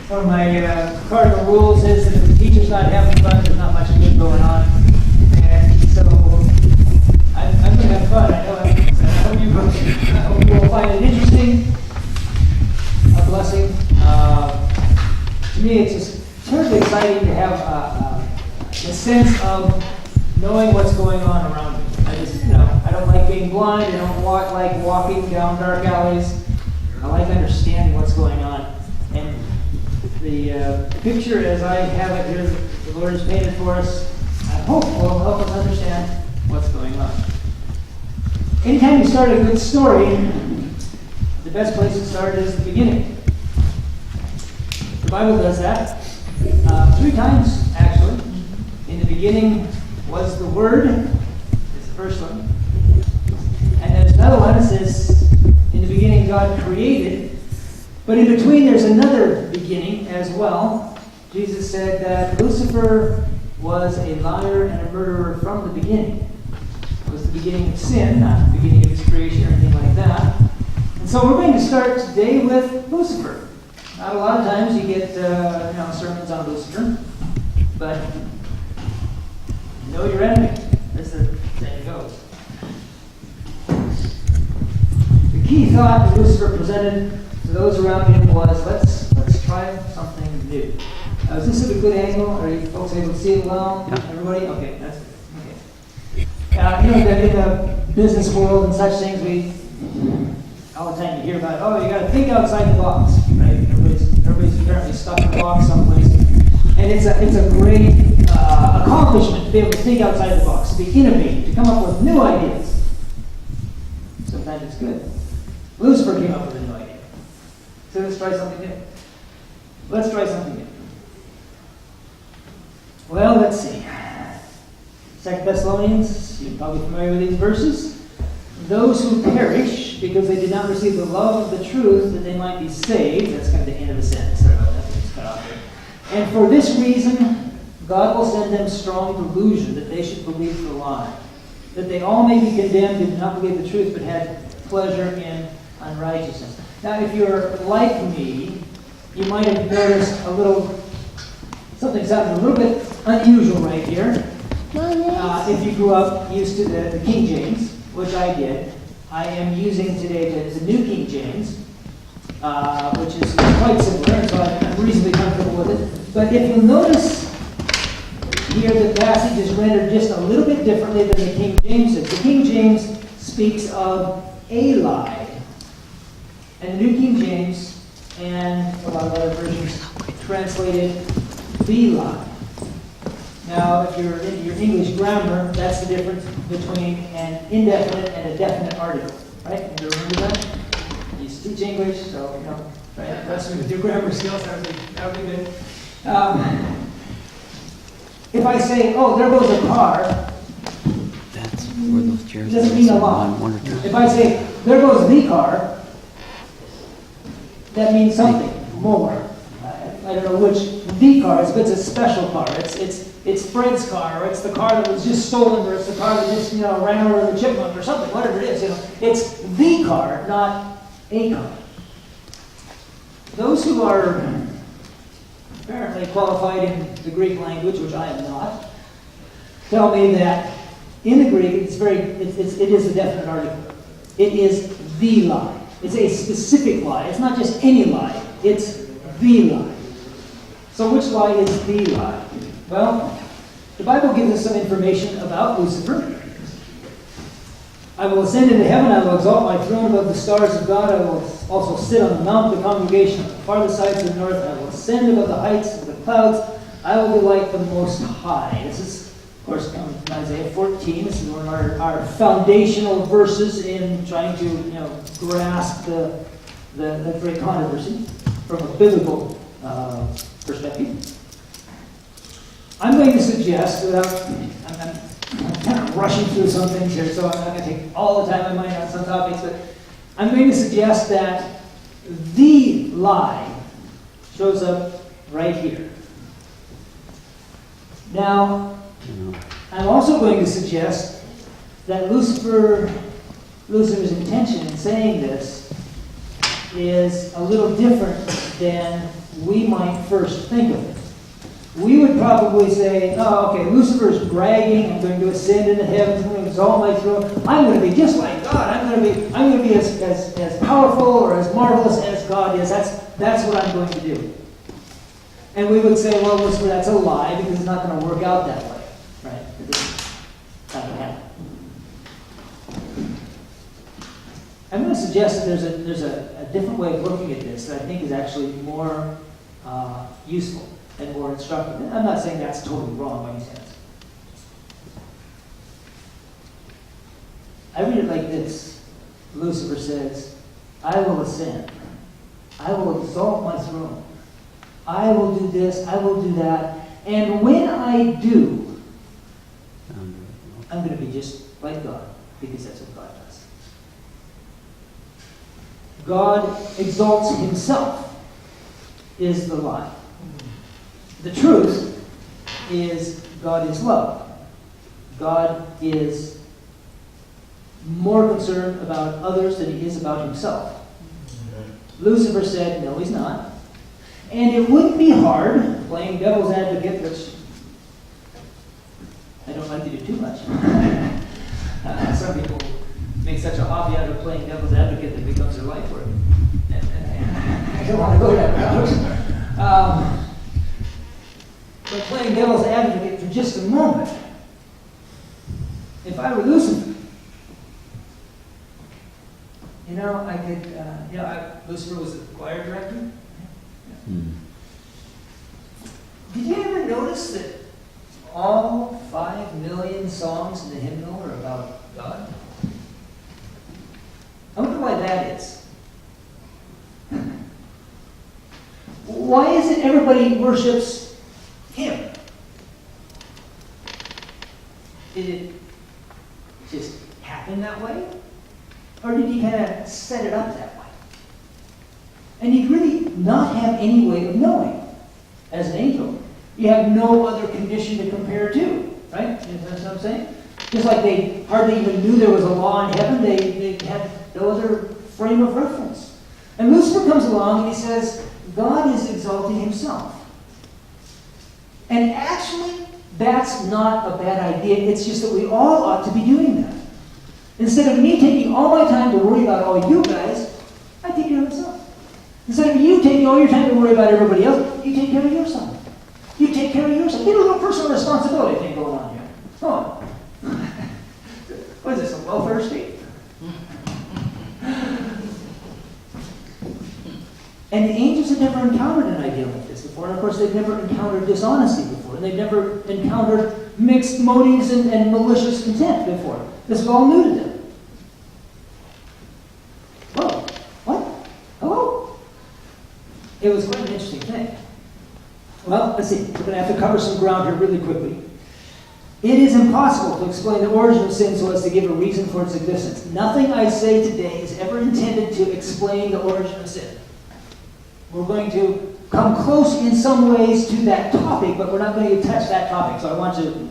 One of my cardinal rules is that if the teacher's not having fun, there's not much good going on. And so I'm going to have fun. I hope you will find it interesting, a blessing. To me, it's just terribly exciting to have a sense of knowing what's going on around me. I don't like being blind. I don't like walking down dark alleys. I like understanding what's going on. And the picture as I have it here that the Lord has painted for us, I hope will help us understand what's going on. Anytime you start a good story, the best place to start is the beginning. The Bible does that 3 times, actually. In the beginning was the Word, is the first one. And there's another one that says, in the beginning God created. But in between there's another beginning as well. Jesus said that Lucifer was a liar and a murderer from the beginning. It was the beginning of sin, not the beginning of his creation or anything like that. And so we're going to start today with Lucifer. Not a lot of times you get sermons on Lucifer, but know your enemy, as the saying goes. The key thought that Lucifer presented to those around him was, let's try something new. Is this a good angle? Are you folks able to see it well? Yeah. Everybody? Okay, that's good. Okay. In the business world and such things, we all the time you hear about, you got to think outside the box, right? Everybody's apparently stuck in a box someplace, and it's a great accomplishment to be able to think outside the box, to be innovative, to come up with new ideas. Sometimes it's good. Lucifer came up with a new idea. So let's try something new. Let's try something new. Well, let's see. 2 Thessalonians, you're probably familiar with these verses. Those who perish because they did not receive the love of the truth that they might be saved. That's kind of the end of the sentence. Sorry about that. It's cut off there. And for this reason, God will send them strong delusion that they should believe the lie, that they all may be condemned who did not believe the truth but had pleasure in unrighteousness. Now, if you're like me, you might have noticed something sounded a little bit unusual right here. If you grew up used to the King James, which I did, I am using today the New King James, which is quite similar, and so I'm reasonably comfortable with it. But if you'll notice here, the passage is rendered just a little bit differently than the King James does. The King James speaks of a lie, and the New King James and a lot of other versions translated the lie. Now, if you're into your English grammar, that's the difference between an indefinite and a definite article, right? You remember that? You used to teach English, so right? That's with your grammar skills. That would be good. If I say, there goes a car, that's where those chairs it doesn't mean a lot. If I say, there goes the car, that means something more. I don't know which the car is, but it's a special car. It's Fred's car, or it's the car that was just stolen, or it's the car that just ran over the chipmunk, or something, whatever it is. It's the car, not a car. Those who are apparently qualified in the Greek language, which I am not, tell me that in the Greek it is a definite article. It is the lie. It's a specific lie. It's not just any lie. It's the lie. So which lie is the lie? Well, the Bible gives us some information about Lucifer. I will ascend into heaven, I will exalt my throne above the stars of God, I will also sit on the mount of the congregation on the farthest sides of the north, I will ascend above the heights of the clouds, I will be like the Most High. This is, of course, comes from Isaiah 14. This is one of our foundational verses in trying to grasp the great controversy from a biblical perspective. I'm going to suggest, I'm kind of rushing through some things here, so I'm not going to take all the time in mind on some topics, but I'm going to suggest that the lie shows up right here. Now, I'm also going to suggest that Lucifer's intention in saying this is a little different than we might first think of it. We would probably say, oh, okay, Lucifer's bragging, I'm going to ascend into heaven, I'm going to exalt my throne, I'm going to be just like God, I'm going to be as powerful or as marvelous as God is, that's what I'm going to do. And we would say, well, Lucifer, that's a lie, because it's not going to work out that way, right? It's not going to happen. I'm going to suggest that there's a different way of looking at this that I think is actually more useful and more instructive. And I'm not saying that's totally wrong by any sense. I read it like this. Lucifer says, I will ascend. I will exalt my throne. I will do this. I will do that. And when I do, I'm going to be just like God, because that's what God does. God exalts himself is the lie. The truth is God is love. God is more concerned about others than he is about himself. Lucifer said, no, he's not. And it wouldn't be hard, playing devil's advocate, which I don't like to do too much. Some people make such a hobby out of playing devil's advocate that it becomes their life work. And I don't want to go that route. But playing devil's advocate for just a moment, if I were Lucifer, I could, Lucifer was the choir director. Did you ever notice that all 5 million songs in the hymnal are about God? I wonder why that is. Why is it everybody worships him? Did it just happen that way? Or did he kind of set it up that way? And you'd really not have any way of knowing as an angel. You have no other condition to compare to, right? That's what I'm saying? Just like they hardly even knew there was a law in heaven, they had no other frame of reference. And Lucifer comes along and he says, God is exalting himself. And actually, that's not a bad idea. It's just that we all ought to be doing that. Instead of me taking all my time to worry about all you guys, I take care of myself. Instead of you taking all your time to worry about everybody else, you take care of yourself. You take care of yourself. Get a little personal responsibility thing going on here. Oh. What is this, a welfare state? And the angels had never encountered an idea like this before. And of course, they've never encountered dishonesty before. And they've never encountered mixed motives and malicious intent before. This was all new to them. Whoa. What? Hello? It was quite an interesting thing. Well, let's see. We're going to have to cover some ground here really quickly. It is impossible to explain the origin of sin so as to give a reason for its existence. Nothing I say today is ever intended to explain the origin of sin. We're going to come close in some ways to that topic, but we're not going to touch that topic. So I want to,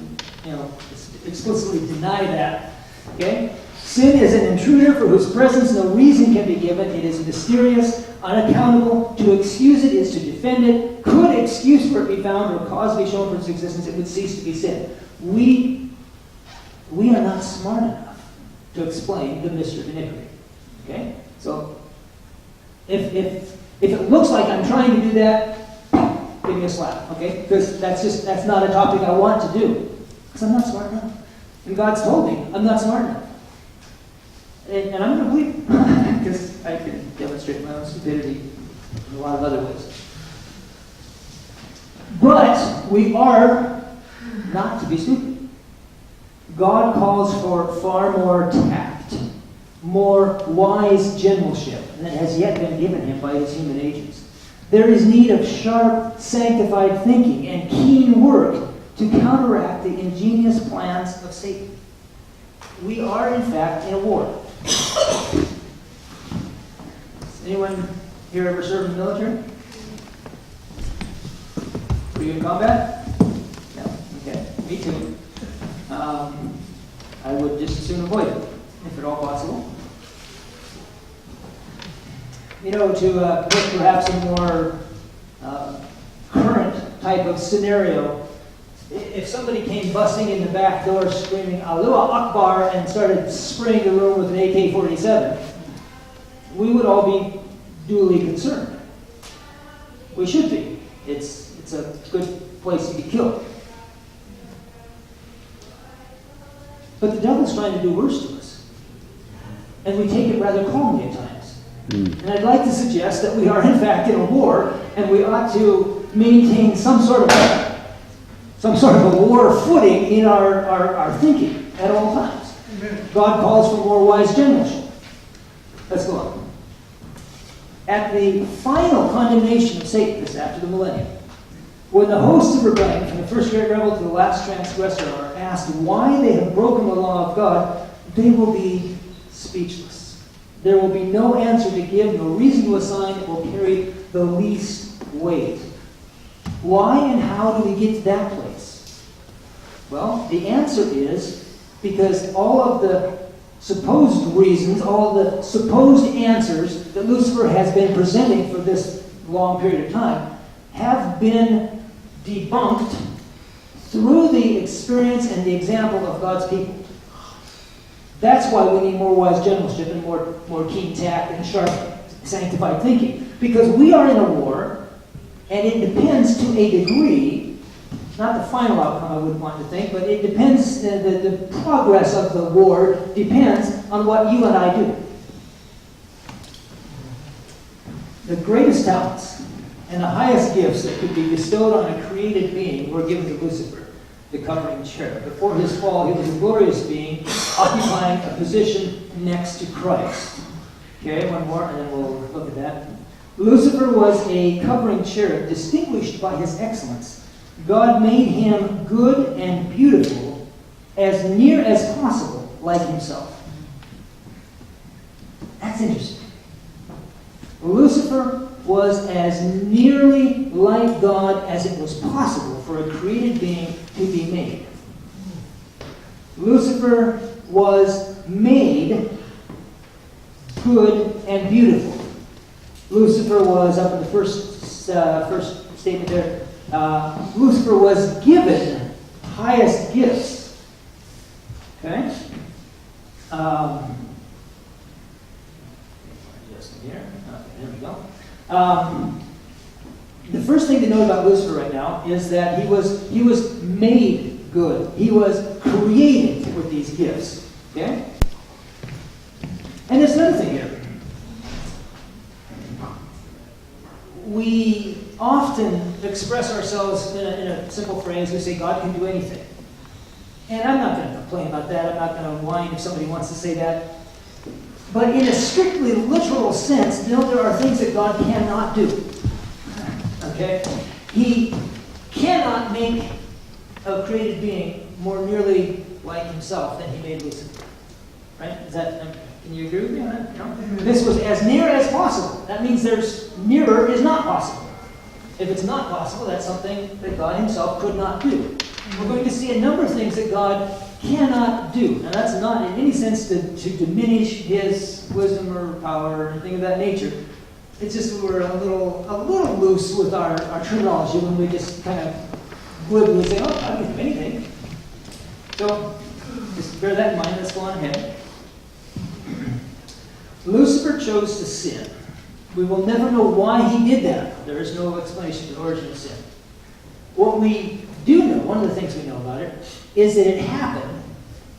explicitly deny that. Okay? Sin is an intruder for whose presence no reason can be given. It is mysterious, unaccountable. To excuse it is to defend it. Could excuse for it be found or cause be shown for its existence, it would cease to be sin. We are not smart enough to explain the mystery of iniquity. Okay? So, if it looks like I'm trying to do that, give me a slap, okay? Because that's not a topic I want to do. Because I'm not smart enough. And God's told me I'm not smart enough. And I'm going to believe it. Because I can demonstrate my own stupidity in a lot of other ways. But we are not to be stupid. God calls for far more tact, more wise generalship than has yet been given him by his human agents. There is need of sharp, sanctified thinking and keen work to counteract the ingenious plans of Satan. We are, in fact, in a war. Has anyone here ever served in the military? Were you in combat? No? Okay. Me too. I would just as soon avoid it, if at all possible. To put perhaps a more current type of scenario, if somebody came busting in the back door screaming Allahu Akbar and started spraying the room with an AK-47, we would all be duly concerned. We should be. It's a good place to be killed. But the devil's trying to do worse to us. And we take it rather calmly at times. And I'd like to suggest that we are in fact in a war, and we ought to maintain some sort of a war footing in our thinking at all times. God calls for more wise generalship. Let's go on. At the final condemnation of Satan, this after the millennium, when the hosts of rebellion, from the first great rebel to the last transgressor, are asked why they have broken the law of God, they will be speechless. There will be no answer to give, no reason to assign that will carry the least weight. Why and how do we get to that place? Well, the answer is because all of the supposed reasons, all of the supposed answers that Lucifer has been presenting for this long period of time have been debunked through the experience and the example of God's people. That's why we need more wise generalship and more keen tact and sharp, sanctified thinking. Because we are in a war, and it depends to a degree, not the final outcome I would want to think, but it depends, the progress of the war depends on what you and I do. The greatest talents and the highest gifts that could be bestowed on a created being were given to Lucifer, the covering cherub. Before his fall, he was a glorious being, occupying a position next to Christ. Okay, one more, and then we'll look at that. Lucifer was a covering cherub, distinguished by his excellence. God made him good and beautiful, as near as possible like himself. That's interesting. Lucifer was as nearly like God as it was possible for a created being to be made. Lucifer was made good and beautiful. Lucifer was, up in the first statement there, Lucifer was given highest gifts. Okay? Just here. Okay, there we go. The first thing to note about Lucifer right now is that he was made good. He was created with these gifts. Okay? And there's another thing here. We often express ourselves in a simple phrase. We say, God can do anything. And I'm not going to complain about that. I'm not going to whine if somebody wants to say that. But in a strictly literal sense, there are things that God cannot do. Okay? He cannot make a created being more nearly like himself than he made Lucifer. Right? Can you agree with me on that? No? This was as near as possible. That means nearer is not possible. If it's not possible, that's something that God himself could not do. We're going to see a number of things that God cannot do. Now that's not in any sense to diminish his wisdom or power or anything of that nature. It's just we're a little loose with our terminology when we just kind of glibly say, oh, God can do anything. So just bear that in mind. Let's go on ahead. Lucifer chose to sin. We will never know why he did that. There is no explanation for the origin of sin. What we do know, one of the things we know about it, is that it happened.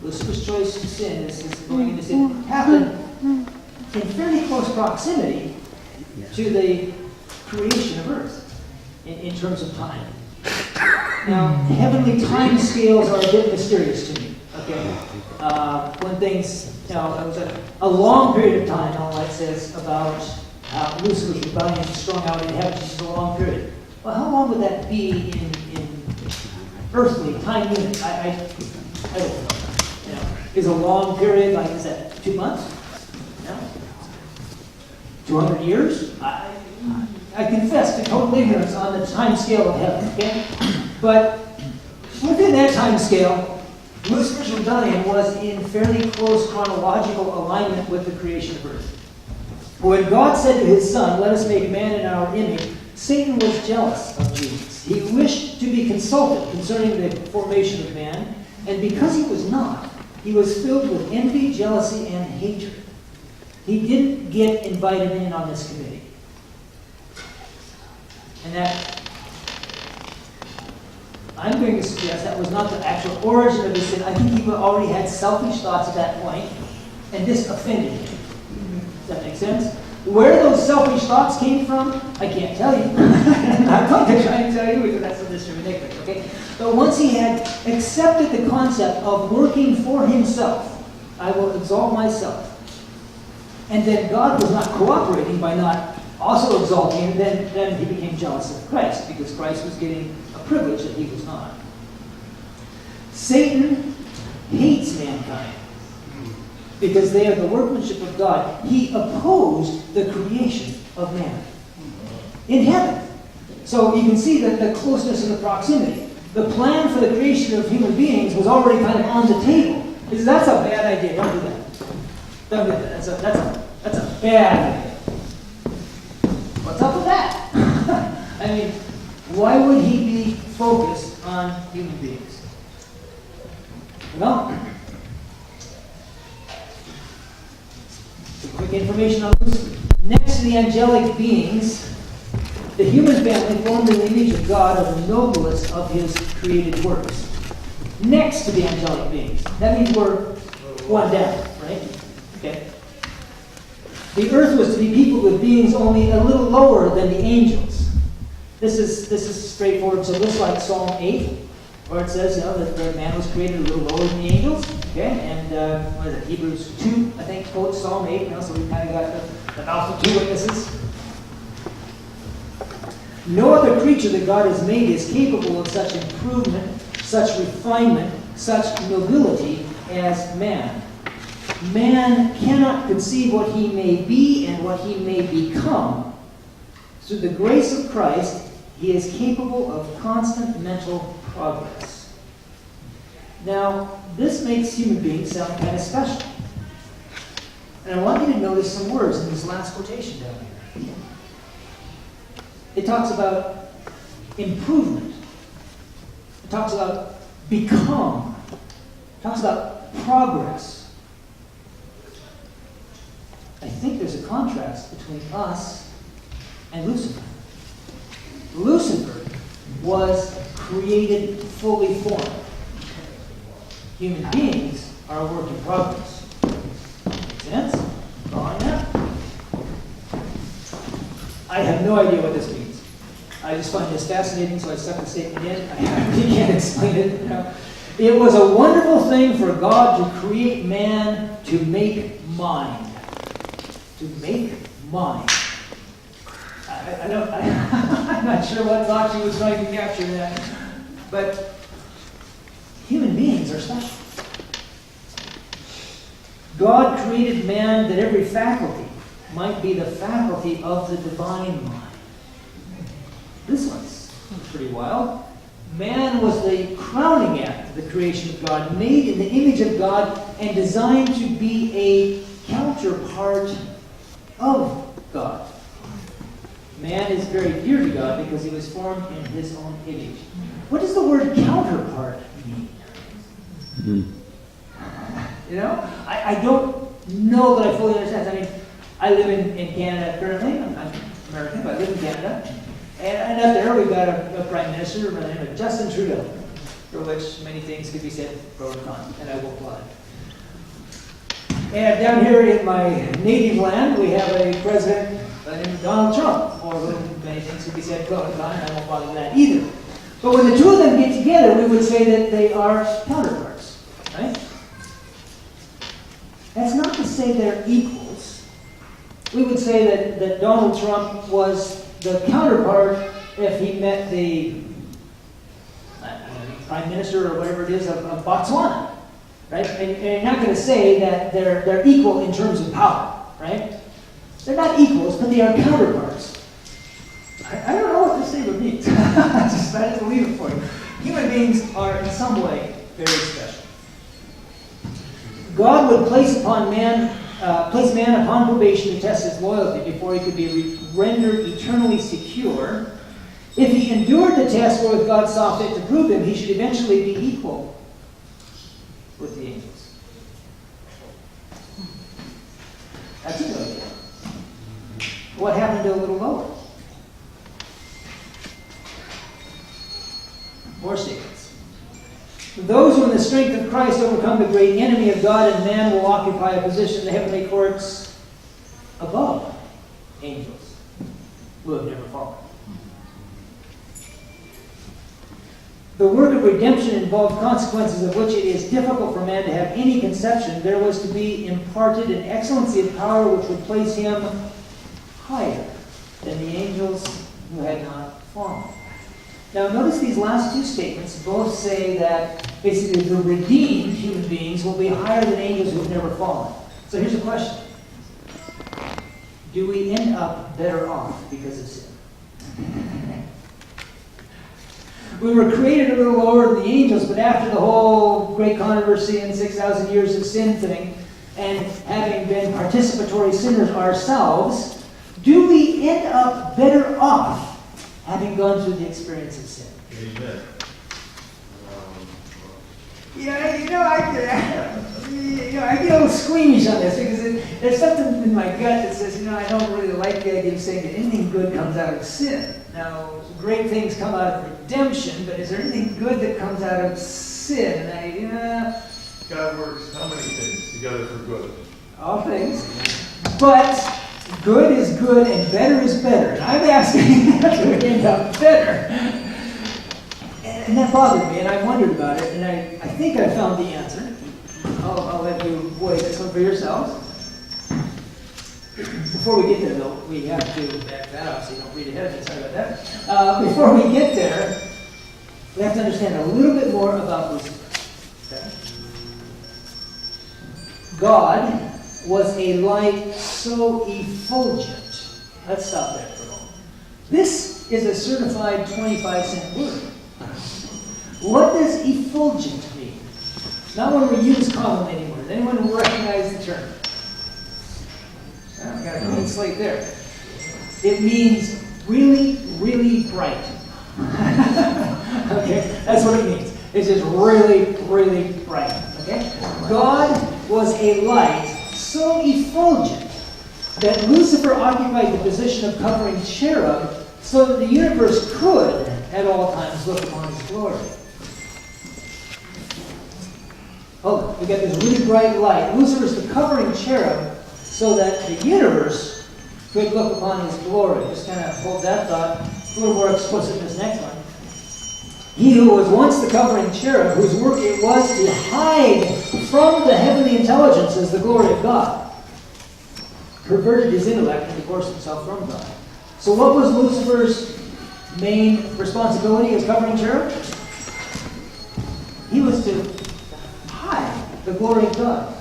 Lucifer's choice to sin, this is going into sin, happened in fairly close proximity to the creation of earth in terms of time. Now, heavenly time scales are a bit mysterious to me. Okay, when things, it was a long period of time. All that says about Lucifer's rebellion strung out in heaven, just a long period. Well, how long would that be in earthly time units? I don't know. Is a long period like, is that 2 months? No. 200 years? I confess to total ignorance on the time scale of heaven. Okay, but within that time scale, Lucifer's rebellion was in fairly close chronological alignment with the creation of earth. When God said to his Son, "Let us make man in our image," Satan was jealous of Jesus. He wished to be consulted concerning the formation of man, and because he was not, he was filled with envy, jealousy, and hatred. He didn't get invited in on this committee. And that, I'm going to suggest that was not the actual origin of his sin. I think he already had selfish thoughts at that point, and this offended him. Does that make sense? Where those selfish thoughts came from, I can't tell you. I'm not going to try and tell you because that's what this is ridiculous, okay? But once he had accepted the concept of working for himself, I will exalt myself. And then God was not cooperating by not also exalting him, then he became jealous of Christ because Christ was getting a privilege that he was not. Satan hates mankind because they are the workmanship of God. He opposed the creation of man in heaven. So you can see that the closeness and the proximity. The plan for the creation of human beings was already kind of on the table. He says, that's a bad idea. Don't do that. Don't do that. That's a bad idea. What's up with that? I mean, why would he be focused on human beings? Well, some quick information on Lucifer. Next to the angelic beings, the human family formed in the image of God are the noblest of his created works. Next to the angelic beings. That means we're one down, right? Okay. The earth was to be peopled with beings only a little lower than the angels. This is straightforward. So it looks like Psalm 8, where it says, that man was created a little lower than the angels. Okay, and what is it? Hebrews 2, I think, quotes Psalm 8. So we kind of got the mouth of two witnesses. No other creature that God has made is capable of such improvement, such refinement, such nobility as man. Man cannot conceive what he may be and what he may become. Through the grace of Christ, he is capable of constant mental progress. Now, this makes human beings sound kind of special. And I want you to notice some words in this last quotation down here. It talks about improvement. It talks about become. It talks about progress. I think there's a contrast between us and Lucifer. Lucifer was created fully formed. Human beings are a work in progress. Make sense? Following that? I have no idea what this means. I just find this fascinating, so I stuck the statement in. I really can't explain it. It was a wonderful thing for God to create man to make mind. To make mind. I'm not sure what thought she was trying to capture in that. But human beings are special. God created man that every faculty might be the faculty of the divine mind. This one's pretty wild. Man was the crowning act of the creation of God, made in the image of God and designed to be a counterpart of God. Man is very dear to God because he was formed in his own image. What does the word counterpart mean? I don't know that I fully understand. I mean, I live in Canada currently. I'm American, but I live in Canada. And up there we've got a prime minister by the name of Justin Trudeau, for which many things could be said pro and con, and I won't lie. And down here in my native land, we have a president by the name of Donald Trump, for whom many things could be said pro and con, and I won't bother with that either. But when the two of them get together, we would say that they are counterparts, right? That's not to say they're equals. We would say that Donald Trump was the counterpart if he met the prime minister or whatever it is of Botswana, right? And you're not going to say that they're equal in terms of power, right? They're not equals, but they are counterparts. I don't know what this statement means. I just had to leave it for you. Human beings are in some way very special. God would place upon man place man upon probation to test his loyalty before he could be rendered eternally secure. If he endured the test wherewith God saw fit to prove him, he should eventually be equal with the angels. That's a good idea. What happened to a little lower? More statements. Those who in the strength of Christ overcome the great enemy of God and man will occupy a position in the heavenly courts above angels who have never fallen. The work of redemption involved consequences of which it is difficult for man to have any conception. There was to be imparted an excellency of power which would place him higher than the angels who had not fallen. Now notice these last two statements both say that basically the redeemed human beings will be higher than angels who have never fallen. So here's a question. Do we end up better off because of sin? We were created a little lower than the angels, but after the whole great controversy and 6,000 years of sin thing, and having been participatory sinners ourselves, do we end up better off having gone through the experience of sin? Amen. Yeah, I get a little squeamish on this because there's something in my gut that says, I don't really like the idea of saying that anything good comes out of sin. Now, great things come out of redemption, but is there anything good that comes out of sin? And God works how many things together for good? all things. But good is good and better is better. And I'm asking to end up better. And that bothered me, and I wondered about it, and I think I found the answer. I'll let you voice this one for yourselves. Before we get there, though, we have to back that up so you don't read ahead of me. Sorry about that. Before we get there, we have to understand a little bit more about Lucifer. Okay? God was a light so effulgent. Let's stop there for a moment. This is a certified 25-cent word. What does effulgent mean? Not one we use commonly anymore. Does anyone recognize the term? I've got a clean slate there. It means really, really bright. Okay, that's what it means. It's just really, really bright. Okay? God was a light so effulgent that Lucifer occupied the position of covering cherub so that the universe could, at all times, look upon his glory. Oh, we got this really bright light. Lucifer's the covering cherub so that the universe could look upon his glory. Just kind of hold that thought. A little more explicit in this next one. He who was once the covering cherub, whose work it was to hide from the heavenly intelligences the glory of God, perverted his intellect and divorced himself from God. So what was Lucifer's main responsibility as covering cherub? He was to hide the glory of God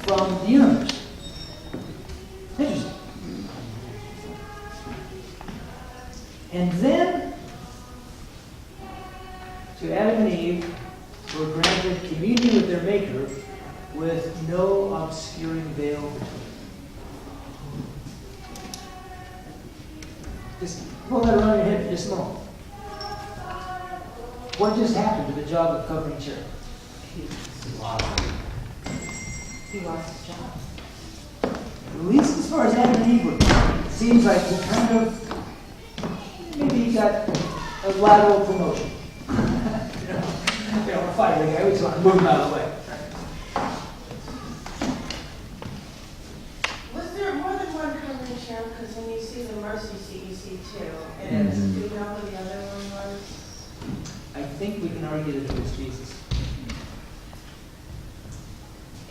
from the universe. Interesting. And then, to Adam and Eve were granted communion with their Maker with no obscuring veil between. Just pull that around your head for just a moment. What just happened to the job of covering cherub? He lost his job. At least as far as Adam and Eve were concerned, it seems like he kind of, maybe he got a lateral promotion. A fighter guy, we just want to move him out of the way. Was there more than one covering cherub? Because when you see the mercy seat, you see two. And do you know who the other one was? I think we can argue that it was Jesus.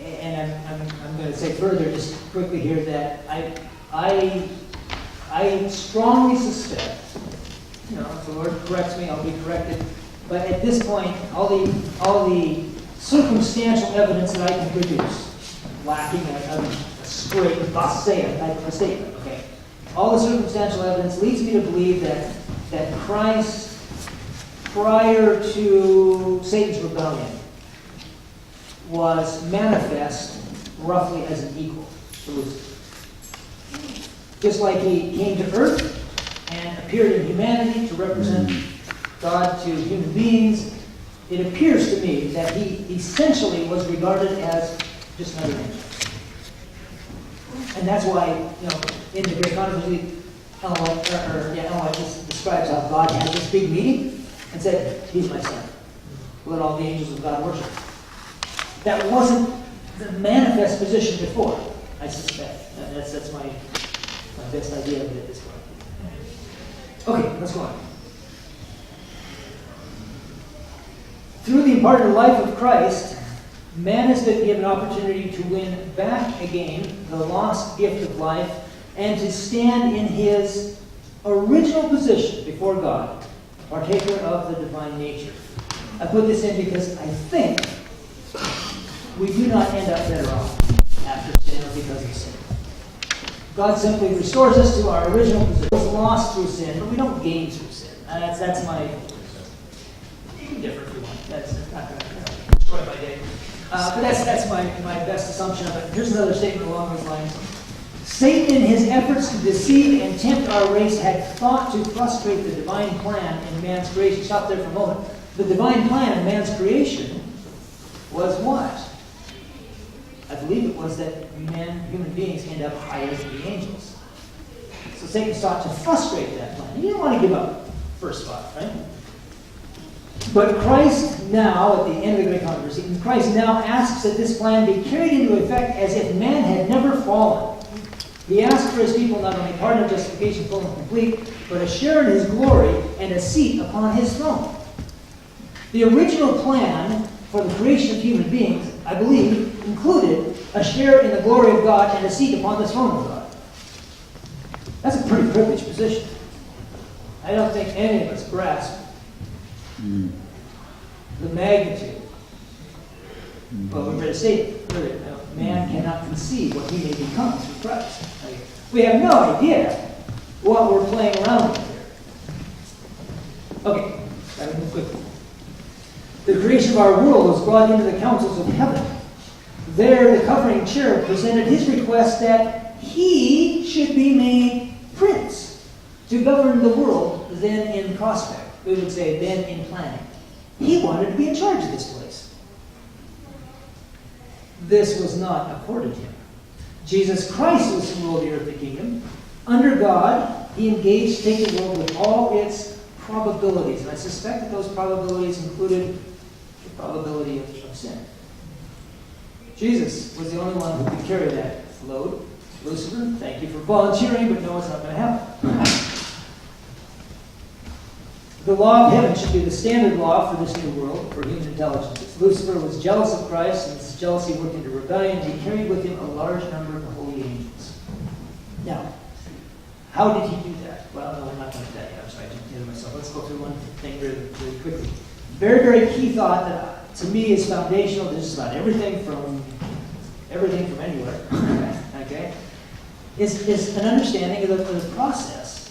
And I'm going to say further, just quickly here, that I strongly suspect, if the Lord corrects me, I'll be corrected. But at this point, all the circumstantial evidence that I can produce, lacking a straight thus saith type of a statement, okay? All the circumstantial evidence leads me to believe that Christ, prior to Satan's rebellion, was manifest roughly as an equal. to Lucifer. Just like he came to earth and appeared in humanity to represent God to human beings, it appears to me that he essentially was regarded as just another angel. And that's why, in the Great Controversy, Ellen White just describes how God had this big meeting and said, "He's my son. Let all the angels of God worship." That wasn't the manifest position before, I suspect. That's my best idea of it at this point. Okay, let's go on. Through the imparted life of Christ, man has been given opportunity to win back again the lost gift of life and to stand in his original position before God, partaker of the divine nature. I put this in because I think we do not end up better off after sin or because of sin. God simply restores us to our original position. We're lost through sin, but we don't gain through sin. That's my... You can differ if you want. That's not going to destroy my day. But that's my best assumption of it. Here's another statement along those lines. Satan, in his efforts to deceive and tempt our race, had thought to frustrate the divine plan in man's creation. Stop there for a moment. The divine plan in man's creation was what? I believe it was that human beings end up higher than the angels. So Satan sought to frustrate that plan. He didn't want to give up first spot, right? But Christ now, at the end of the Great Controversy, Christ now asks that this plan be carried into effect as if man had never fallen. He asks for his people not only pardon of justification full and complete, but a share in his glory and a seat upon his throne. The original plan for the creation of human beings, I believe, included a share in the glory of God and a seat upon the throne of God. That's a pretty privileged position. I don't think any of us grasp the magnitude. Well, we're going to say it earlier. Man cannot conceive what he may become through Christ. We have no idea what we're playing around with here. Okay, gotta move quickly. The creation of our world was brought into the councils of heaven. There, the covering cherub presented his request that he should be made prince to govern the world then in prospect. We would say then in planning. He wanted to be in charge of this place. This was not accorded him. Jesus Christ was to rule the earthly kingdom. Under God, he engaged to take the world with all its probabilities. And I suspect that those probabilities included the probability of sin. Jesus was the only one who could carry that load. Lucifer, thank you for volunteering, but no, it's not going to happen. The law of heaven should be the standard law for this new world, for human intelligences. Lucifer was jealous of Christ, and this jealousy worked into rebellion, and he carried with him a large number of the holy angels. Now, how did he do that? Well, no, we're not going to do that yet. I'm sorry, I jumped ahead of myself. Let's go through one thing really quickly. Very, very key thought that to me is foundational to just about everything from anywhere. Okay? Is an understanding of the process.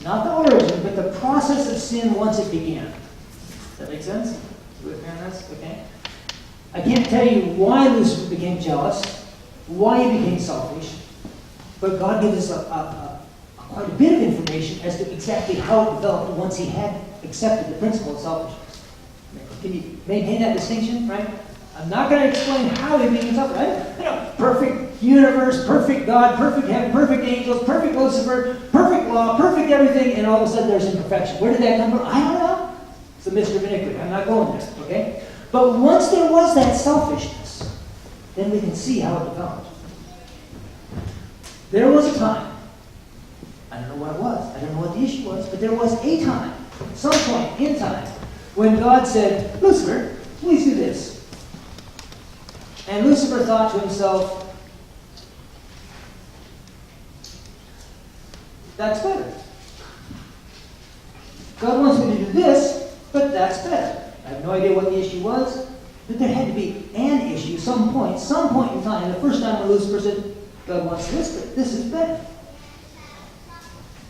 Not the origin, but the process of sin once it began. Does that make sense? You with me on this? Okay. I can't tell you why Lucifer became jealous, why he became selfish, but God gives us quite a bit of information as to exactly how it developed once he had accepted the principle of selfishness. Can you maintain that distinction, right? I'm not going to explain how he became selfish. Perfect universe, perfect God, perfect heaven, perfect angels, perfect Lucifer, perfect law, perfect everything, and all of a sudden there's imperfection. Where did that come from? I don't know. It's a mystery of iniquity. I'm not going there, okay? But once there was that selfishness, then we can see how it developed. There was a time, I don't know what it was, I don't know what the issue was, but there was a time, some point in time, when God said, Lucifer, please do this. And Lucifer thought to himself, that's better. God wants me to do this, but that's better. I have no idea what the issue was, but there had to be an issue, some point in time. The first time when Lucifer said, God wants this, but this is better.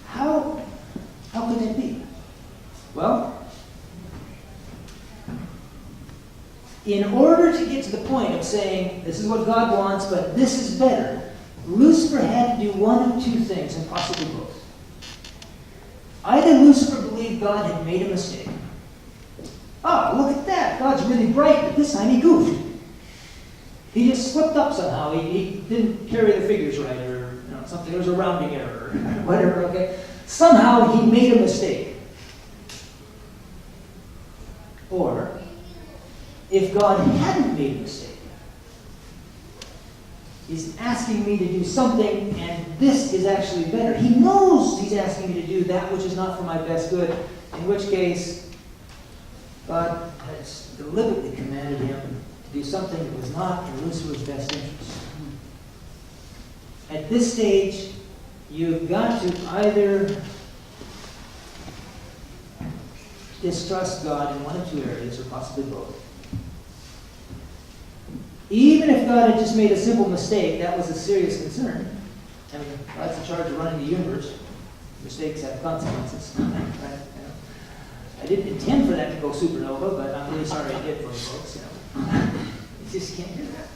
How could that be? Well, in order to get to the point of saying, this is what God wants, but this is better, Lucifer had to do one of two things, and possibly both. Either Lucifer believed God had made a mistake. Oh, look at that. God's really bright, but this time he goofed. He just slipped up somehow. He didn't carry the figures right, or something. There was a rounding error, or whatever. Okay, somehow he made a mistake. Or, if God hadn't made a mistake, He's asking me to do something, and this is actually better. He knows He's asking me to do that which is not for my best good, in which case God has deliberately commanded him to do something that was not in Lucifer's best interest. At this stage, you've got to either distrust God in one of two areas, or possibly both. Even if God had just made a simple mistake, that was a serious concern. I mean, God's in charge of running the universe. Mistakes have consequences. Right? I didn't intend for that to go supernova, but I'm really sorry I did for you folks. You just can't do that.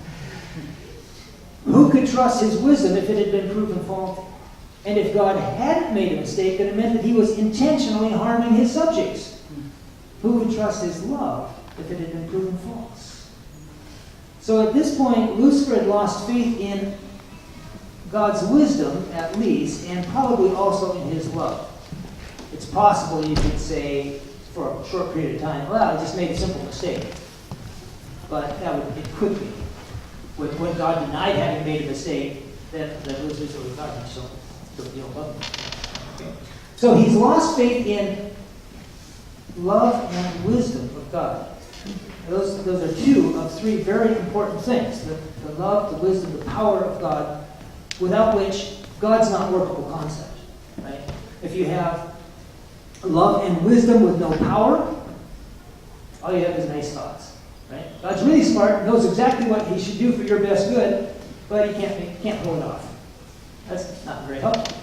Who could trust his wisdom if it had been proven faulty? And if God hadn't made a mistake, then it meant that he was intentionally harming his subjects. Who could trust his love if it had been proven false? So at this point, Lucifer had lost faith in God's wisdom, at least, and probably also in his love. It's possible you could say, for a short period of time, well, I just made a simple mistake. But it could be. When God denied having made a mistake, that Lucifer was God, so you don't love him. Okay. So he's lost faith in love and wisdom of God. Those are two of three very important things. The love, the wisdom, the power of God, without which God's not a workable concept. Right? If you have love and wisdom with no power, all you have is nice thoughts. Right? God's really smart, knows exactly what he should do for your best good, but he can't pull it off. That's not very helpful.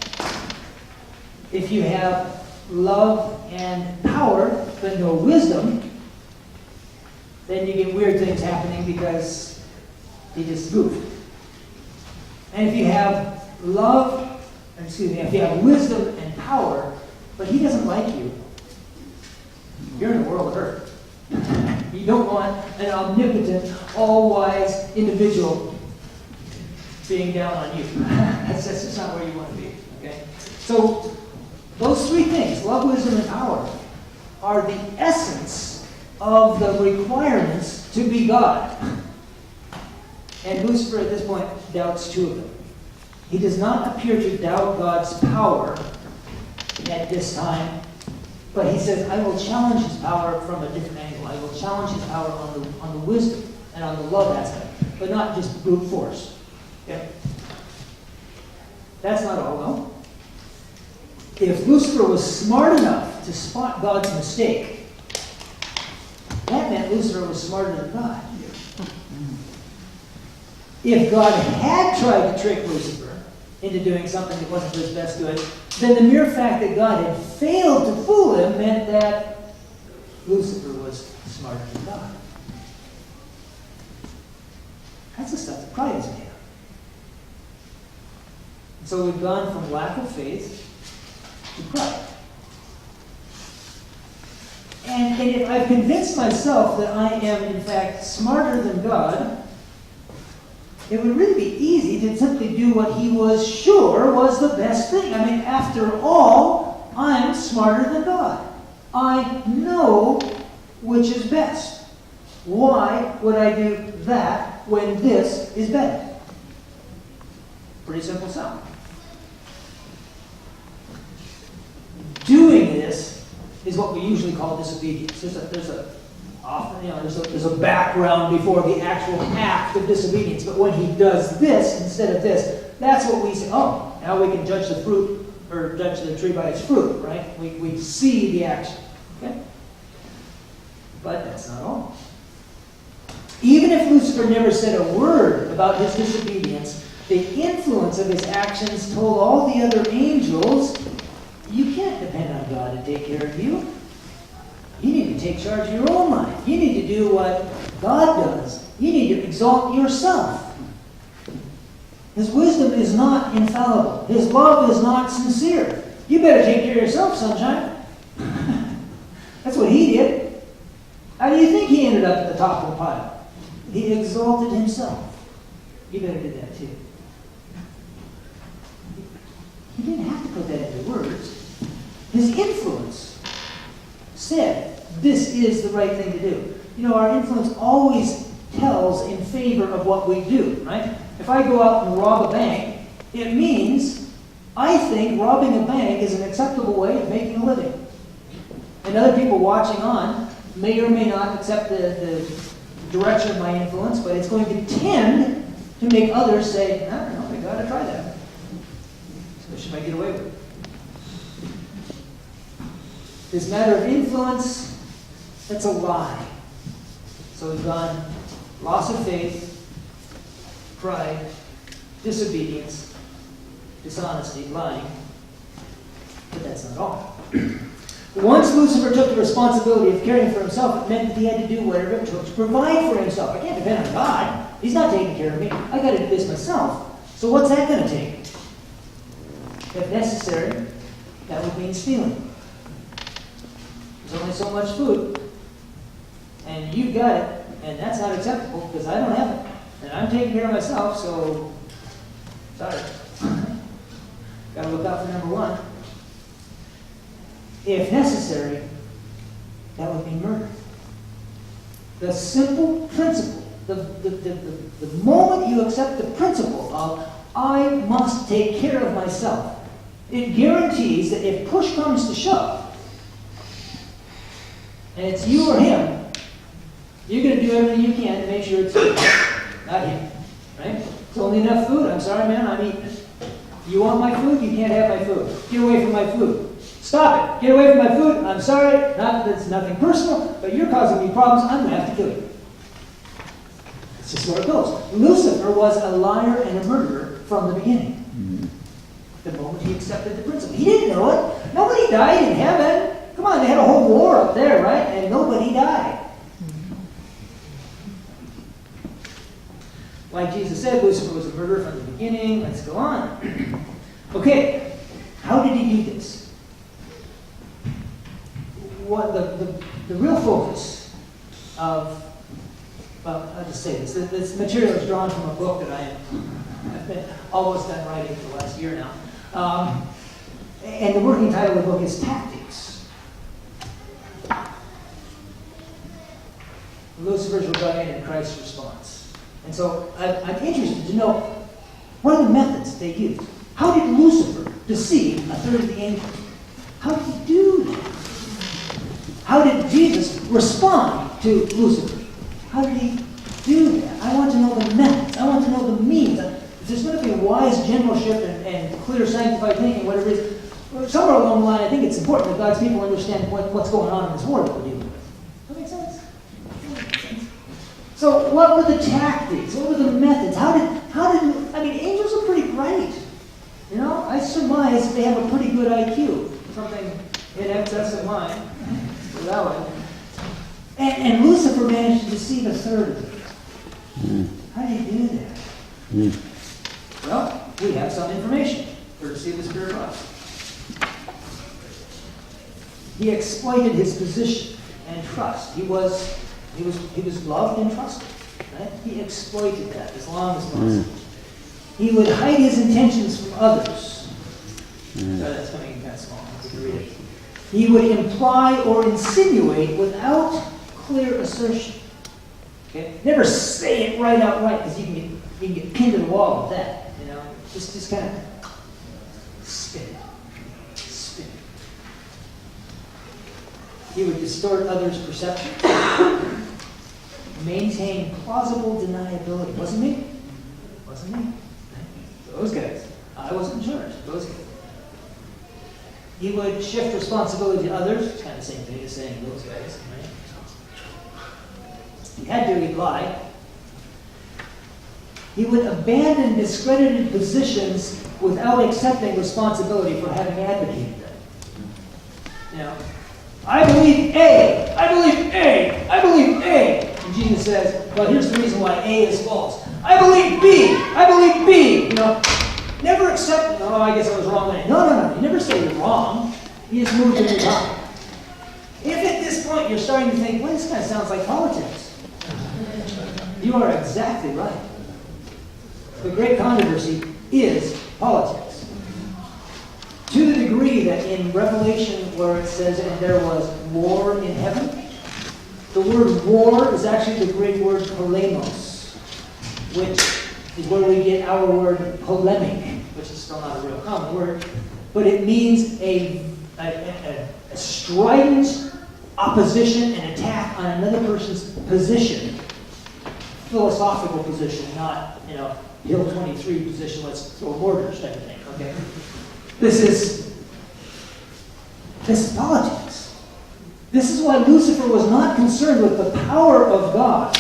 If you have love and power, but no wisdom, then you get weird things happening because he just goofed. And if you have if you have wisdom and power, but he doesn't like you, you're in a world of hurt. You don't want an omnipotent, all-wise individual being down on you. That's just not where you want to be. Okay? So those three things, love, wisdom, and power, are the essence of the requirements to be God. And Lucifer at this point doubts two of them. He does not appear to doubt God's power at this time, but he says, I will challenge his power from a different angle. I will challenge his power on the wisdom and on the love aspect, but not just brute force. Okay? That's not all, though. If Lucifer was smart enough to spot God's mistake, that meant Lucifer was smarter than God. If God had tried to trick Lucifer into doing something that wasn't for his best good, then the mere fact that God had failed to fool him meant that Lucifer was smarter than God. That's the stuff that pride is made of. And so we've gone from lack of faith to pride. And if I've convinced myself that I am, in fact, smarter than God, it would really be easy to simply do what he was sure was the best thing. I mean, after all, I'm smarter than God. I know which is best. Why would I do that when this is better? Pretty simple sound. Doing this is what we usually call disobedience. There's a background before the actual act of disobedience. But when he does this instead of this, that's what we say, oh, now we can judge the fruit, or judge the tree by its fruit, right? We see the action. Okay? But that's not all. Even if Lucifer never said a word about his disobedience, the influence of his actions told all the other angels, you can't depend on God to take care of you. You need to take charge of your own life. You need to do what God does. You need to exalt yourself. His wisdom is not infallible. His love is not sincere. You better take care of yourself, sunshine. That's what he did. How do you think he ended up at the top of the pile? He exalted himself. You better do that too. He didn't have to put that into words. His influence said, this is the right thing to do. You know, our influence always tells in favor of what we do, right? If I go out and rob a bank, it means I think robbing a bank is an acceptable way of making a living. And other people watching on may or may not accept the direction of my influence, but it's going to tend to make others say, I don't know, we got to try that. So she might get away with it. This matter of influence, that's a lie. So we've gone loss of faith, pride, disobedience, dishonesty, lying. But that's not all. Once Lucifer took the responsibility of caring for himself, it meant that he had to do whatever it took to provide for himself. I can't depend on God. He's not taking care of me. I got to do this myself. So what's that going to take? If necessary, that would mean stealing. There's only so much food, and you've got it, and that's not acceptable because I don't have it. And I'm taking care of myself, so sorry. Got to look out for number one. If necessary, that would be murder. The simple principle, the moment you accept the principle of I must take care of myself, it guarantees that if push comes to shove, and it's you or him, you're going to do everything you can to make sure it's you, not him. Right? It's only enough food. I'm sorry, man, I'm eating it. You want my food? You can't have my food. Get away from my food. Stop it. Get away from my food. I'm sorry. Not that it's nothing personal, but you're causing me problems. I'm going to have to kill you. It's just where it goes. Lucifer was a liar and a murderer from the beginning. The moment he accepted the principle. He didn't know it. Nobody died in heaven. Come on, they had a whole war up there, right? And nobody died. Like Jesus said, Lucifer was a murderer from the beginning. Let's go on. Okay, how did he do this? What the real focus of, well, I'll just say this. This material is drawn from a book that I've been almost done writing for the last year now. And the working title of the book is Tactics. Lucifer's rebellion and Christ's response. And so I'm interested to know, what are the methods they used? How did Lucifer deceive a third of the angels? How did he do that? How did Jesus respond to Lucifer? How did he do that? I want to know the methods. I want to know the means. If there's going to be a wise generalship and clear sanctified thinking, whatever it is, somewhere along the line, I think it's important that God's people understand what's going on in this war that we're dealing with. Does that make sense? So what were the tactics? What were the methods? I mean, angels are pretty bright. You know, I surmise they have a pretty good IQ. Something in excess of mine. That way. And Lucifer managed to deceive a third of them. How did he do that? Well, we have some information, courtesy of the Spirit of God. He exploited his position and trust. He was loved and trusted. Right? He exploited that as long as possible. He would hide his intentions from others. Sorry, that's coming in kind of small. You can read it. He would imply or insinuate without clear assertion. Okay? Never say it right outright, because you can get pinned to the wall with that. You know, just kind of spin it. He would distort others' perceptions. Maintain plausible deniability. Wasn't me. Those guys. I wasn't in charge. Those guys. He would shift responsibility to others. It's kind of the same thing as saying those guys. Right? He had to, he'd lie. He would abandon discredited positions without accepting responsibility for having advocated them. You know, I believe A. I believe A. I believe A. And Jesus says, well, here's the reason why A is false. I believe B. I believe B. You know, never accept, oh, I guess I was wrong. No. You never say you're wrong. You just move to the top. If at this point you're starting to think, well, this kind of sounds like politics, you are exactly right. The great controversy is politics. To the degree that in Revelation where it says, and there was war in heaven, the word war is actually the Greek word polemos, which is where we get our word polemic, which is still not a real common word, but it means a strident opposition and attack on another person's position, philosophical position, not, Hill 23 position, let's throw mortars type of thing, okay? This is politics. This is why Lucifer was not concerned with the power of God.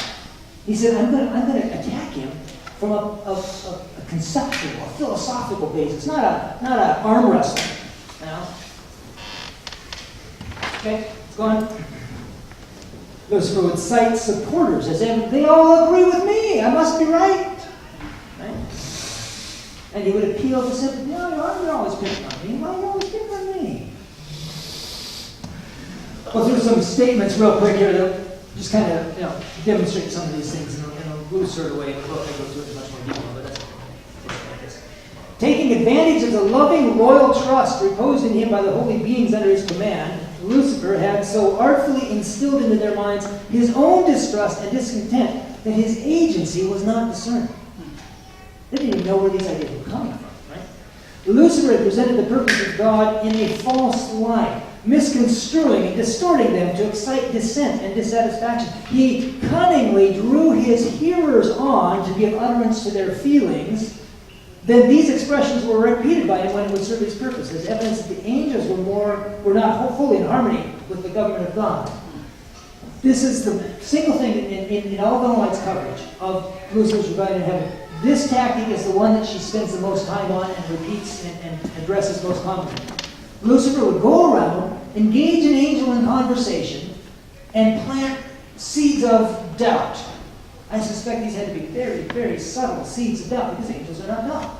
He said, I'm going to attack him from a conceptual, a philosophical basis, not a arm wrestling, Okay, let's go on. Lucifer would cite supporters as if they all agree with me. I must be right. And he would appeal to sympathy. No, you're always picking on me. Why are you always picking on me? Well, there's some statements real quick here that just kind of demonstrate some of these things in a loose sort of way. In the book, I go through it in much more detail, but that's like this. Taking advantage of the loving royal trust reposed in him by the holy beings under his command, Lucifer had so artfully instilled into their minds his own distrust and discontent that his agency was not discerned. They didn't even know where these ideas were coming from, right? Lucifer had presented the purpose of God in a false light, misconstruing and distorting them to excite dissent and dissatisfaction. He cunningly drew his hearers on to give utterance to their feelings. Then these expressions were repeated by him when it would serve his purpose, as evidence that the angels were not fully in harmony with the government of God. This is the single thing in all of Ellen White's coverage of Lucifer's rebellion in heaven. This tactic is the one that she spends the most time on and repeats and addresses most commonly. Lucifer would go around, engage an angel in conversation, and plant seeds of doubt. I suspect these had to be very, very subtle seeds of doubt because angels are not dumb.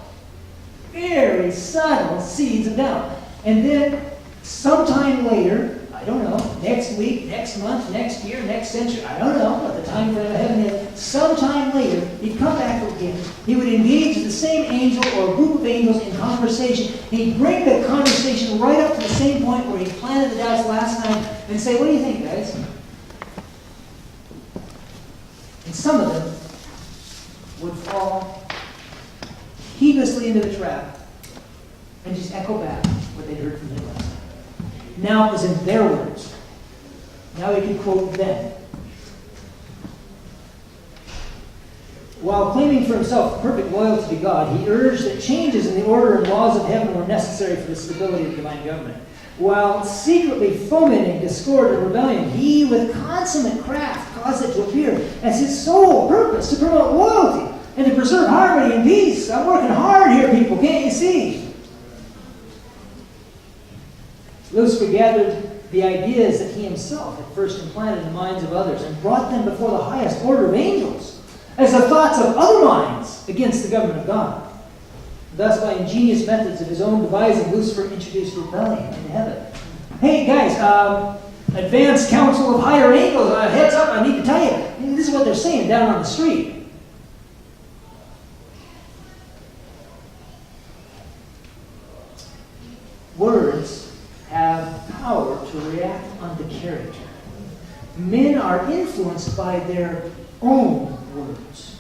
Very subtle seeds of doubt. And then sometime later, I don't know, next week, next month, next year, next century, I don't know what the time frame of heaven is. Sometime later, he'd come back again. He would engage the same angel or group of angels in conversation. He'd bring the conversation right up to the same point where he planted the doubts last night and say, what do you think, guys? And some of them would fall heedlessly into the trap and just echo back what they'd heard from him last night. Now it was in their words. Now he could quote them. While claiming for himself perfect loyalty to God, he urged that changes in the order and laws of heaven were necessary for the stability of divine government. While secretly fomenting discord and rebellion, he, with consummate craft, caused it to appear as his sole purpose to promote loyalty and to preserve harmony and peace. I'm working hard here, people. Can't you see? Lucifer gathered the ideas that he himself had first implanted in the minds of others and brought them before the highest order of angels as the thoughts of other minds against the government of God. Thus, by ingenious methods of his own devising, Lucifer introduced rebellion in heaven. Hey, guys, advanced council of higher angels, heads up, I need to tell you. This is what they're saying down on the street. Words have power to react on the character. Men are influenced by their own words.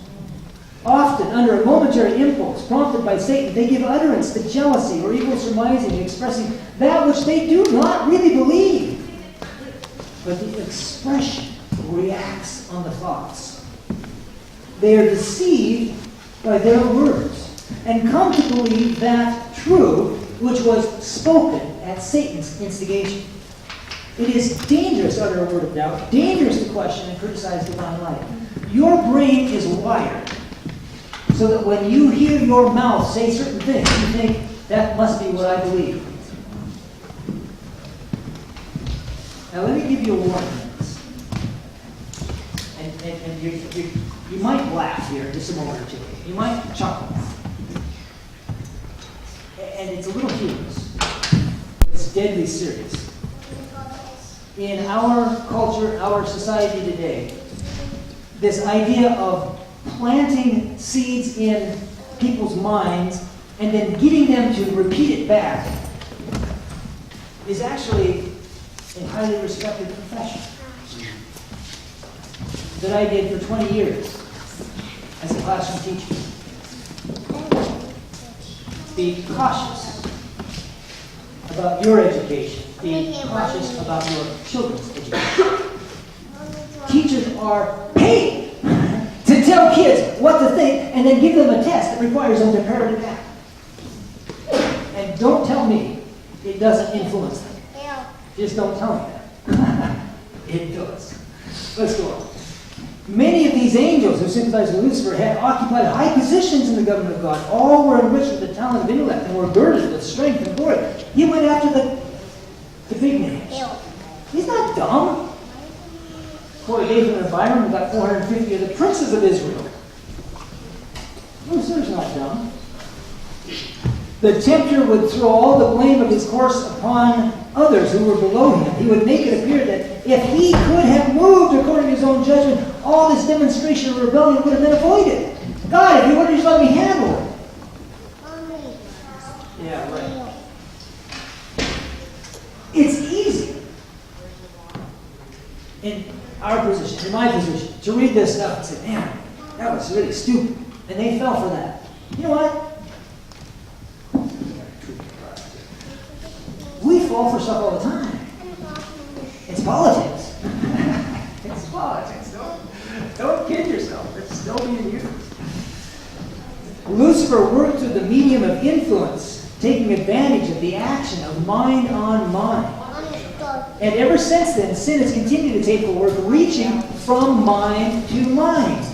Often, under a momentary impulse prompted by Satan, they give utterance to jealousy or evil surmising, expressing that which they do not really believe. But the expression reacts on the thoughts. They are deceived by their words and come to believe that truth which was spoken at Satan's instigation. It is dangerous to utter a word of doubt, dangerous to question and criticize divine light. Your brain is wired so that when you hear your mouth say certain things, you think, that must be what I believe. Now let me give you a warning on this. And You might laugh here in just a moment or two. You might chuckle. And it's a little humorous. It's deadly serious. In our culture, our society today, this idea of planting seeds in people's minds and then getting them to repeat it back is actually a highly respected profession that I did for 20 years as a classroom teacher. Be cautious about your education. Be cautious about your children's education. Teachers are paid to tell kids what to think and then give them a test that requires them to parrot it back. And don't tell me it doesn't influence them. Just don't tell me that. It does. Let's go on. Many of these angels who sympathized with Lucifer had occupied high positions in the government of God. All were enriched with the talent of intellect and were girded with strength and glory. He went after the big names. He's not dumb. Quoted David and Byron, we got 450 of the princes of Israel. Lucifer's not dumb. The tempter would throw all the blame of his course upon others who were below him. He would make it appear that if he could have moved according to his own judgment, all this demonstration of rebellion would have been avoided. God, if you would have just let me handle it. Yeah, right. It's easy in our position, in my position, to read this stuff and say, man, that was really stupid. And they fell for that. You know what? We fall for stuff all the time. It's politics. It's politics. Don't kid yourself. It's still being used. Lucifer worked through the medium of influence, taking advantage of the action of mind on mind. And ever since then, sin has continued to take the work, reaching from mind to mind.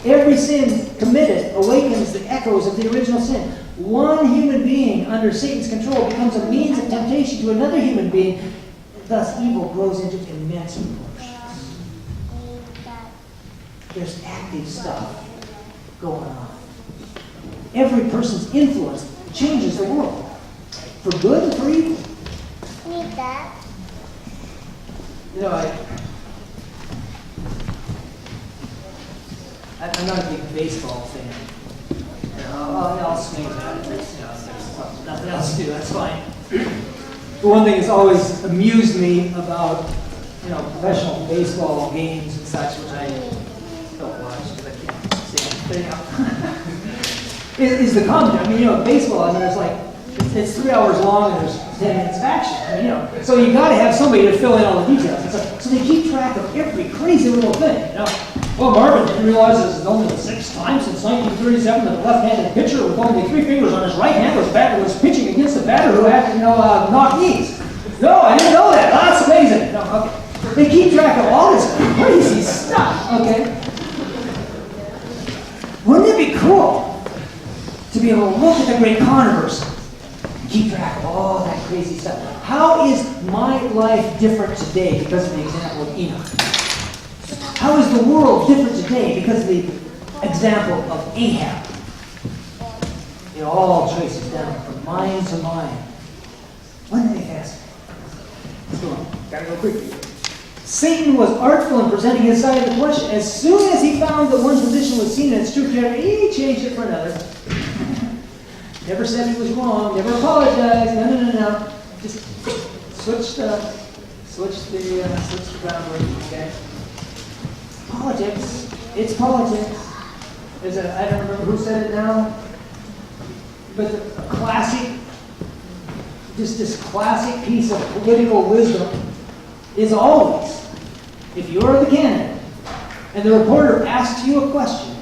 Every sin committed awakens the echoes of the original sin. One human being under Satan's control becomes a means of temptation to another human being. Thus, evil grows into immense proportions. There's active stuff going on. Every person's influence changes the world, for good and for evil. Need that. You know, I'm not a big baseball fan. I'll swing at it. There's nothing else to do. That's fine. The one thing that's always amused me about, professional baseball games and such, which I don't watch because I can't stand it, is the commentary. I mean, baseball. There's it's 3 hours long and there's 10 minutes of action. So you got to have somebody to fill in all the details. So they keep track of every crazy little thing. Well, Marvin didn't realize this is only the 6th time since 1937 that a left-handed pitcher with only 3 fingers on his right hand was pitching against a batter who had knock knees. No, I didn't know that. That's amazing. No, okay. They keep track of all this crazy stuff. Okay. Wouldn't it be cool to be able to look at the great controversy and keep track of all that crazy stuff? How is my life different today because of the example of Enoch? How is the world different today because of the example of Ahab? It all traces down from mind to mind. When are they fasting? Let's go on. Gotta go quickly. Satan was artful in presenting his side of the question. As soon as he found that one position was seen in its true character, he changed it for another. Never said he was wrong. Never apologized. No. Just switch the groundwork. Okay. Politics. It's politics. I don't remember who said it now, but a classic, just this classic piece of political wisdom is always, if you're the candidate and the reporter asks you a question,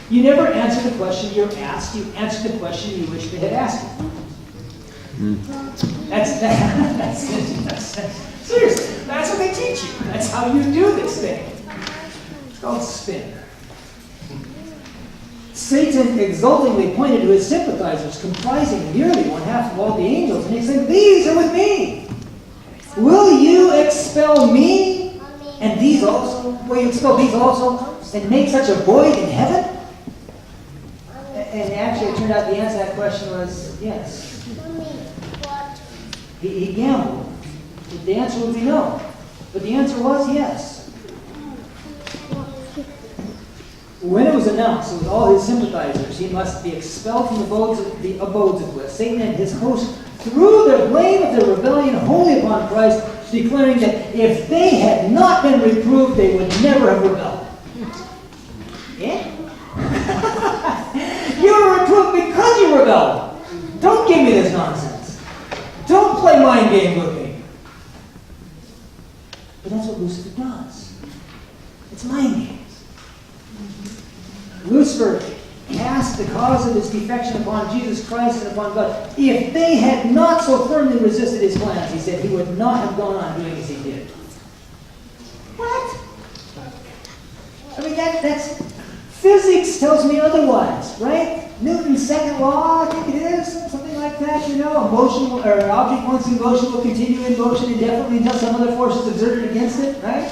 you never answer the question you're asked, you answer the question you wish they had asked you. That's seriously, that's what they teach you. That's how you do this thing. It's called spin. Satan exultingly pointed to his sympathizers, comprising nearly 1/2 of all the angels, and he said, "These are with me. Will you expel me? And these these also, will you expel these also, and make such a void in heaven? And actually, it turned out the answer to that question was yes. Mommy, what? He gambled. The answer would be no. But the answer was yes. When it was announced with all his sympathizers, he must be expelled from the abodes of bliss, Satan and his host threw the blame of their rebellion wholly upon Christ, declaring that if they had not been reproved, they would never have rebelled. Yeah? You were reproved because you rebelled. Don't give me this nonsense. Don't play mind game with me. But that's what Lucifer does. It's mind games. Lucifer cast the cause of his defection upon Jesus Christ and upon God. If they had not so firmly resisted his plans, he said, he would not have gone on doing as he did. What? I mean, that's physics tells me otherwise, right? Newton's second law, I think it is, something like that, you know. Motion, or an object once in motion will continue in motion indefinitely until some other force is exerted against it, right?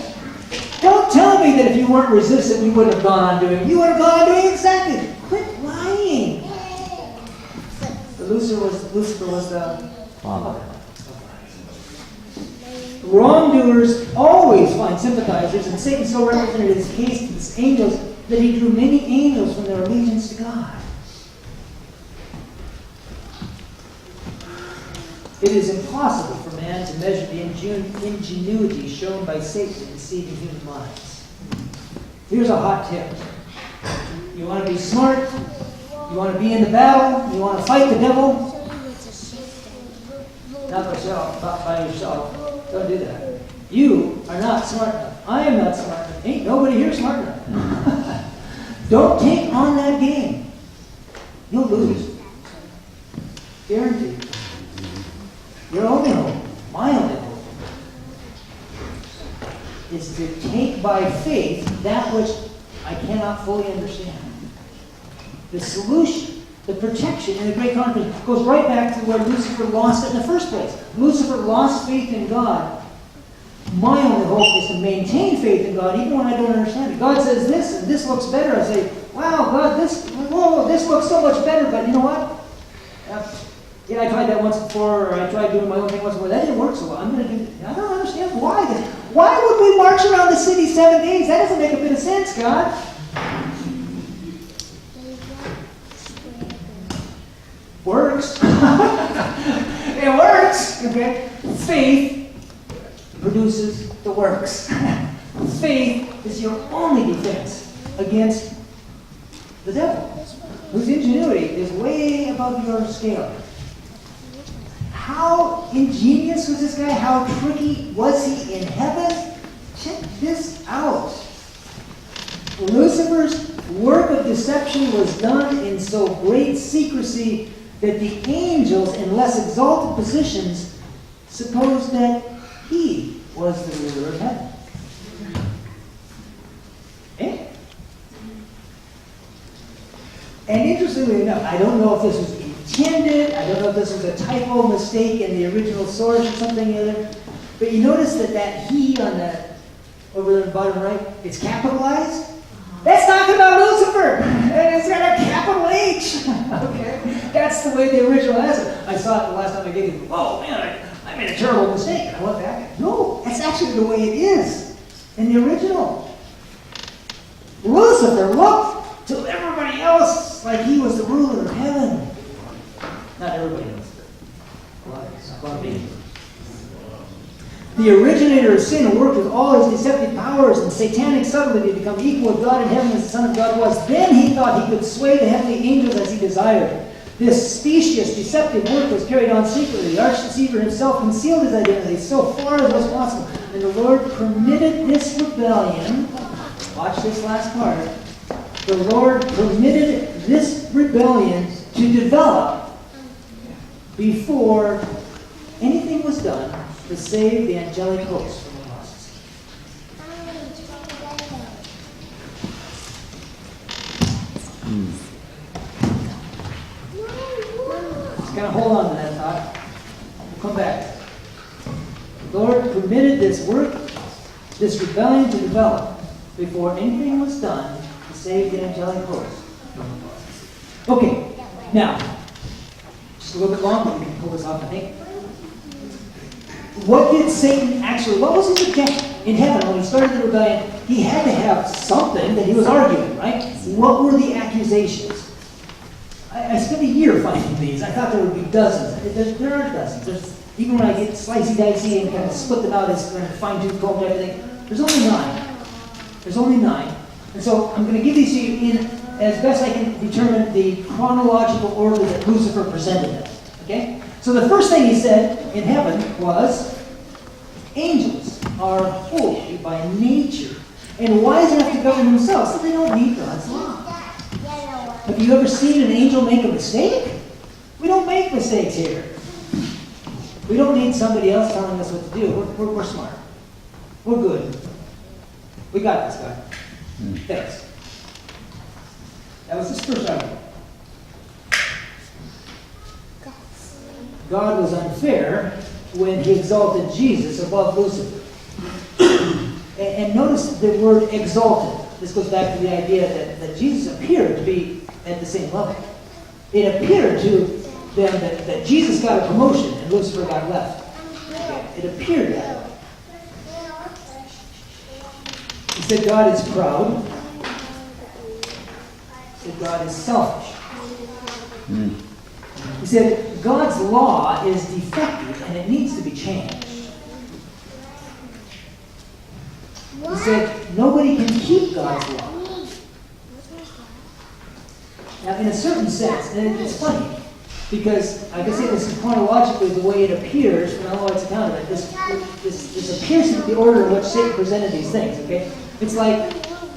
Don't tell me that if you weren't resistant, you wouldn't have gone on doing it. You would have gone on doing exactly. Quit lying. But Lucifer was the father. Wrongdoers always find sympathizers, and Satan so represented his case to his angels that he drew many angels from their allegiance to God. It is impossible for man to measure the ingenuity shown by Satan in deceiving human minds. Here's a hot tip. You want to be smart? You want to be in the battle? You want to fight the devil? Not by yourself. Don't do that. You are not smart enough. I am not smart enough. Ain't nobody here smart enough. Don't take on that game. You'll lose. Guaranteed. Your only hope, my only hope, is to take by faith that which I cannot fully understand. The solution, the protection in the great conference goes right back to where Lucifer lost it in the first place. Lucifer lost faith in God. My only hope is to maintain faith in God even when I don't understand it. God says this and this looks better. I say, wow, God, this looks so much better, but you know what? Yeah, I tried that once before, or I tried doing my own thing once before. That didn't work so well. I don't understand why. Why would we march around the city 7 days? That doesn't make a bit of sense, God. Works. It works. Okay. Faith produces the works. Faith is your only defense against the devil, whose ingenuity is way above your scale. How ingenious was this guy? How tricky was he in heaven? Check this out. Lucifer's work of deception was done in so great secrecy that the angels in less exalted positions supposed that he was the ruler of heaven. Eh? And interestingly enough, I don't know if this was intended, I don't know if this was a typo mistake in the original source or something or other, but you notice that he on the, over there in the bottom right, it's capitalized? That's talking about Lucifer! And it's got a capital H! Okay? That's the way the original has it. I saw it the last time I did it. Oh man, I made a terrible mistake. And I went back. No, that's actually the way it is in the original. Lucifer looked to everybody else like he was the ruler of heaven. Not everybody else, but a lot of people. The originator of sin worked with all his deceptive powers and satanic subtlety to become equal with God in heaven as the Son of God was. Then he thought he could sway the heavenly angels as he desired. This specious, deceptive work was carried on secretly. The arch-deceiver himself concealed his identity so far as was possible. And the Lord permitted this rebellion. Watch this last part. The Lord permitted this rebellion to develop before anything was done to save the angelic host from the lost. Just kind of hold on to that thought. We'll come back. The Lord permitted this work this rebellion to develop before anything was done to save the angelic host from the Lord. Okay, now, just a little bit longer, we can pull this off, I think. What did Satan actually, what was his objective in heaven when he started the rebellion? He had to have something that he was arguing, right? What were the accusations? I spent a year finding these. I thought there would be dozens. There are dozens. Even when I get slicey dicey and kind of split them out as fine-tooth comb and everything, there's only 9. There's only 9. And so I'm going to give these to you in as best I can determine the chronological order that Lucifer presented them. Okay? So the first thing he said in heaven was, angels are holy by nature and wise enough to govern themselves, so they don't need God's law. Have you ever seen an angel make a mistake? We don't make mistakes here. We don't need somebody else telling us what to do. We're smart. We're good. We got this, guy. Thanks. That was his first argument. God was unfair when he exalted Jesus above Lucifer. And notice the word exalted. This goes back to the idea that Jesus appeared to be at the same level. It appeared to them that Jesus got a promotion and Lucifer got left. It appeared that way. He said God is proud. He said God is selfish. He said God's law is defective and it needs to be changed. He said nobody can keep God's law. Now, in a certain sense, and it's funny, because I can say this is chronologically the way it appears, and I don't know what's accounted of. This appears to be the order in which Satan presented these things, okay? It's like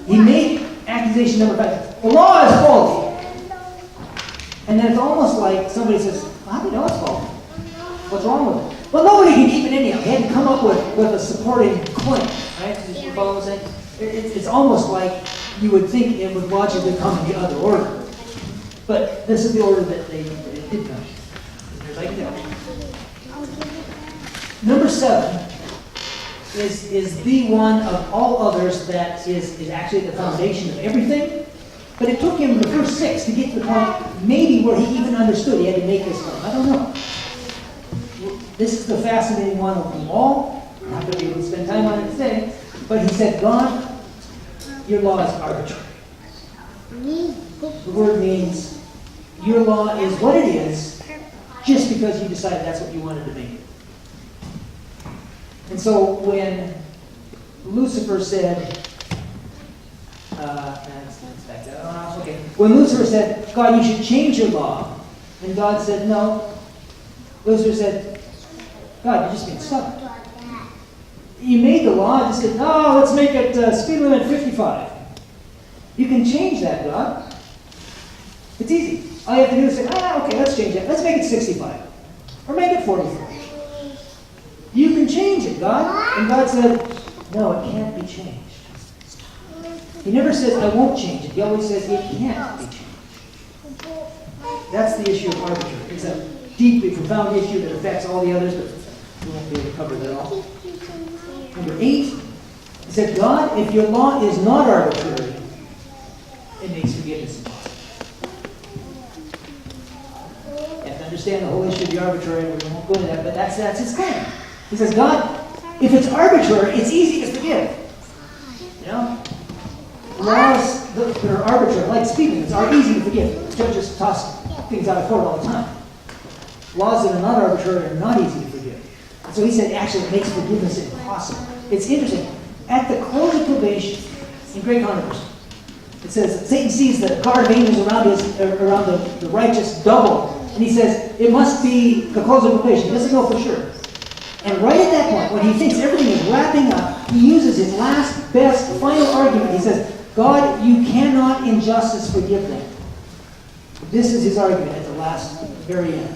he made accusation number 5. The law is faulty. And then it's almost like somebody says, well, how do you know it's faulty? What's wrong with it? Well, nobody can keep it anyhow. He had to come up with a supporting claim, right? You follow what I'm saying? It's almost like you would think it would logically come in the other order. But this is the order that they did come. There's like that. Number 7 is the one of all others that is actually the foundation of everything. But it took him the first 6 to get to the point maybe where he even understood he had to make this one. I don't know. This is the fascinating one of them all. I'm not going to be able to spend time on it today. But he said, God, your law is arbitrary. The word means your law is what it is just because you decided that's what you wanted to make it. And so when Lucifer said, when Lucifer said, God, you should change your law, and God said, no, Lucifer said, God, you're just being stubborn. You made the law, and just said, no, let's make it speed limit 55. You can change that, God. It's easy. All you have to do is say, okay, let's change it. Let's make it 65. Or make it 44. You can change it, God. And God said, no, it can't be changed. He never says, I won't change it. He always says, it can't be changed. That's the issue of arbitrary. It's a deeply profound issue that affects all the others, but we won't be able to cover that all. Number 8, he said, God, if your law is not arbitrary, it makes forgiveness impossible. You have to understand the whole issue of the arbitrary, we won't go into that, but that's his claim. He says, God, if it's arbitrary, it's easy to forgive. You know? Laws that are arbitrary, like speed limits, are easy to forgive. Judges toss things out of court all the time. Laws that are not arbitrary are not easy to forgive. And so he said, actually, it makes forgiveness impossible. It's interesting. At the close of probation, in great controversy, it says, Satan sees the guard of angels around the righteous double. And he says, it must be the close of probation. He doesn't know for sure. And right at that point, when he thinks everything is wrapping up, he uses his last, best, final argument. He says, God, you cannot in justice forgive them. This is his argument at the last, very end.